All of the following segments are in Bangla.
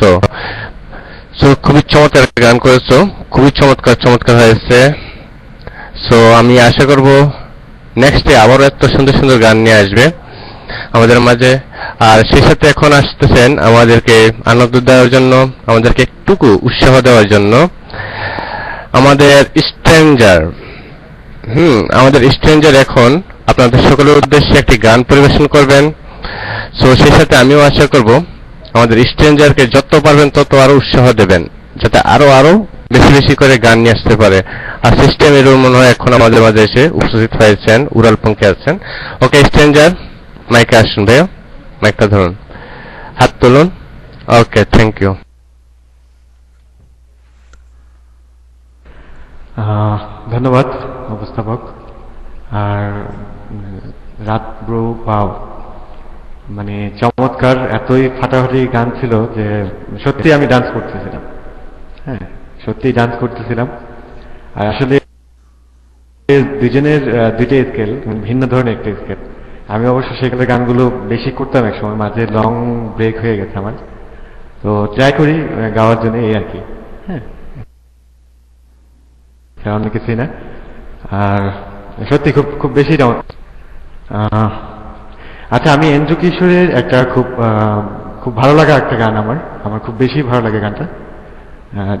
করেছো। সো খুবই চমৎকার গান করেছো, খুবই চমৎকার চমৎকার হয়েছে। সো আমি আশা করব নেক্সটে আবারও এত সুন্দর সুন্দর গান নিয়ে আসবে আমাদের মাঝে। আর সেই সাথে এখন আসতেছেন আমাদেরকে আনন্দ দেওয়ার জন্য, আমাদেরকে একটুকু উৎসাহ দেওয়ার জন্য আমাদের স্ট্রেঞ্জার। আমাদের স্ট্রেঞ্জার এখন আপনাদের সকলের উদ্দেশ্যে একটি গান পরিবেশন করবেন। সো সেই সাথে আমিও আশা করব আমাদের স্ট্রেঞ্জারকে যত পারবেন তত আরো উৎসাহ দেবেন, যাতে আরো আরো বেশি বেশি করে গান নিয়ে আসতে পারে। আর সিস্টেম এর মনে হয় এখন আমাদের মাঝে এসে উপস্থিত হয়েছেন, উড়াল পঙ্কে আছেন। ওকে স্ট্রেঞ্জার, মাইকে আসুন ভাইয়া, মাইকটা ধরুন, হাত তুলুন। ওকে, থ্যাংক ইউ। ধন্যবাদ উপস্থাপক। আর রাত ব্রো, পাও মানে চমৎকার, এতই ফাটাফাটি গান ছিল যে সত্যি আমি ডান্স করতেছিলাম। হ্যাঁ, সত্যি ডান্স করতেছিলাম। আর আসলে দুজনের দুইটা স্কেল, ভিন্ন ধরনের একটা স্কেল। আমি অবশ্য সেখানে গানগুলো বেশি করতাম এক সময়, মাঝে লং ব্রেক হয়ে গেছে আমার। তো ট্রাই করি গাওয়ার জন্য, এই আর কি। হ্যাঁ, অন্য কিছুই না। আর সত্যি খুব খুব বেশি আচ্ছা, আমি এন্ড্রু কিশোরের একটা খুব ভালো লাগা একটা গান, আমার খুব বেশি ভালো লাগে গানটা,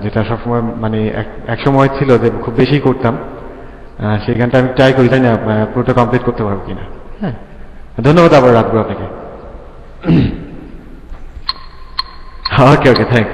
যেটা সবসময় মানে এক সময় ছিল যে খুব বেশি করতাম। সেই গানটা আমি ট্রাই করি, তাই না, পুরোটা কমপ্লিট করতে পারবো কিনা। হ্যাঁ, ধন্যবাদ আবার রাতগুলো আপনাকে। ওকে ওকে, থ্যাংকস।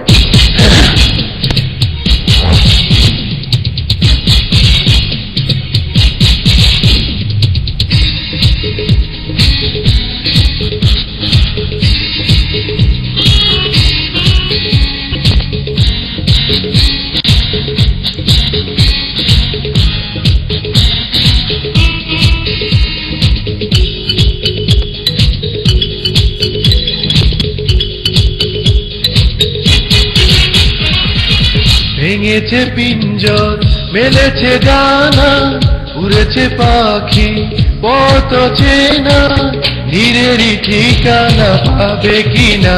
ভেঙেছে পিঞ্জর, মেলেছে ডানা, উড়েছে পাখি পথ চেনা, নীরেরই ঠিকানা পাবে কিনা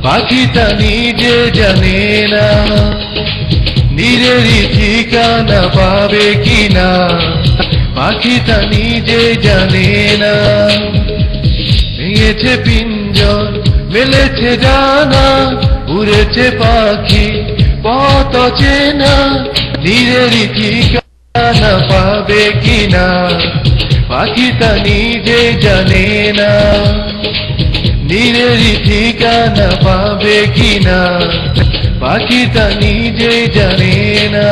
পাখিটা নিজে জানে না, নীরেরই ঠিকানা পাবে কিনা পাখিটা নিজে জানে না। ভেঙেছে পিঞ্জর, মেলেছে ডানা, উড়েছে পাখি পথ চেনা, নীরেরই ঠিকানা পাবে কিনা পাখিটা নিজে জানে না, নীরেরই ঠিকানা পাবে কিনা পাখিটা নিজে জানে না।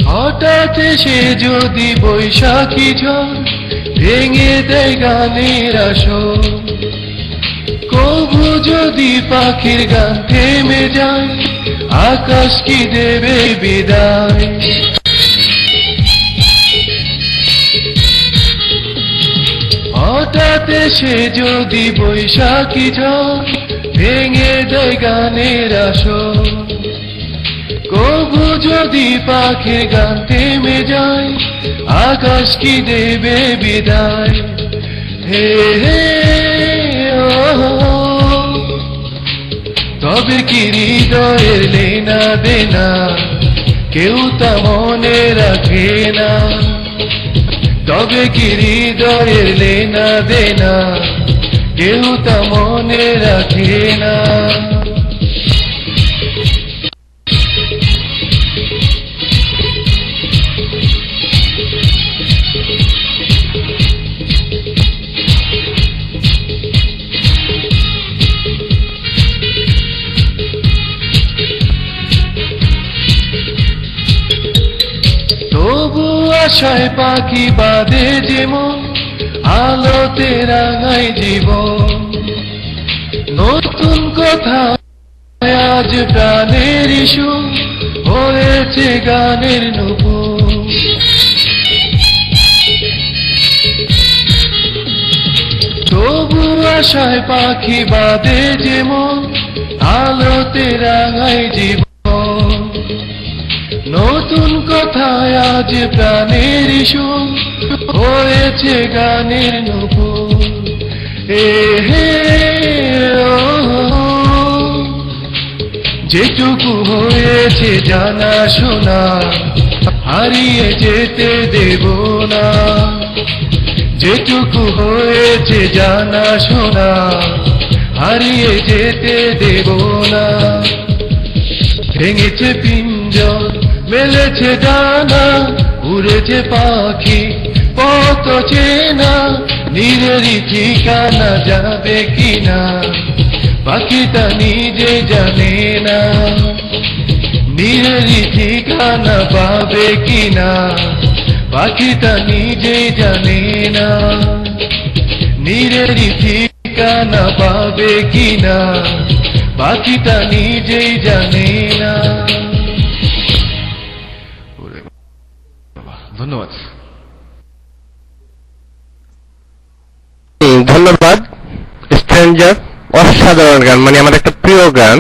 হঠাৎ সে যদি বৈশাখী ঝড় ভেঙে দেয় গানের আসর, কবু যদি পাখির গান থেমে যায় আকাশ কি দেবে বিদায়। হঠাৎ সে যদি বৈশাখী ঝড় ভেঙে দেয় গানের আসর, কবু যদি পাখির গান থেমে যায় আকাশ কি দেবে বিদায়। হে হে তবে কি হৃদয়ের লেনা দেনা কেউ তা মনে রাখে না, তবে কি হৃদয়ের লেনা দেনা কেউ তা মনে রাখে না। তবু আশায় পাখি বাঁধে যেমন আলোতে রাঙায় জীবন, নতুন কথা আজ প্রাণের ইস্যু হয়েছে গানের নূপুর। আশায় পাখি বাঁধে যেমন আলোতে রাঙায় জীবন নতুন কথায় আজ প্রাণের সুর হয়েছে গানের নূপুর এ হে ও যেটুকু হয়েছে জানা শোনা হারিয়ে যেতে দেব না যেটুকু হয়েছে জানা শোনা হারিয়ে যেতে দেব না ভেঙেছে পিঞ্জর মেলেছে ডানা উড়েছে পাখি পথ চেনা নিজেরই ঠিকানা যাবে কিনা পাখিটা নিজে জানে না নিজেরই ঠিকানা পাবে কিনা পাখিটা নিজে জানে না নিজেরই ঠিকানা পাবে কিনা পাখিটা নিজেই জানে না ধন্যবাদ ধন্যবাদ স্ট্রেঞ্জার অসাধারণ গান মানে আমার একটা প্রিয় গান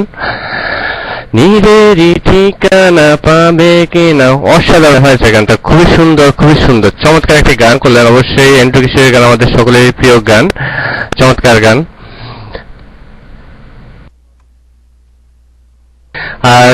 নিজেরই ঠিকানা পাবে কিনা অসাধারণ হয়েছে গানটা খুবই সুন্দর চমৎকার একটি গান করলেন অবশ্যই এন্ট্রি কিশোরের গান আমাদের সকলেরই প্রিয় গান চমৎকার গান আর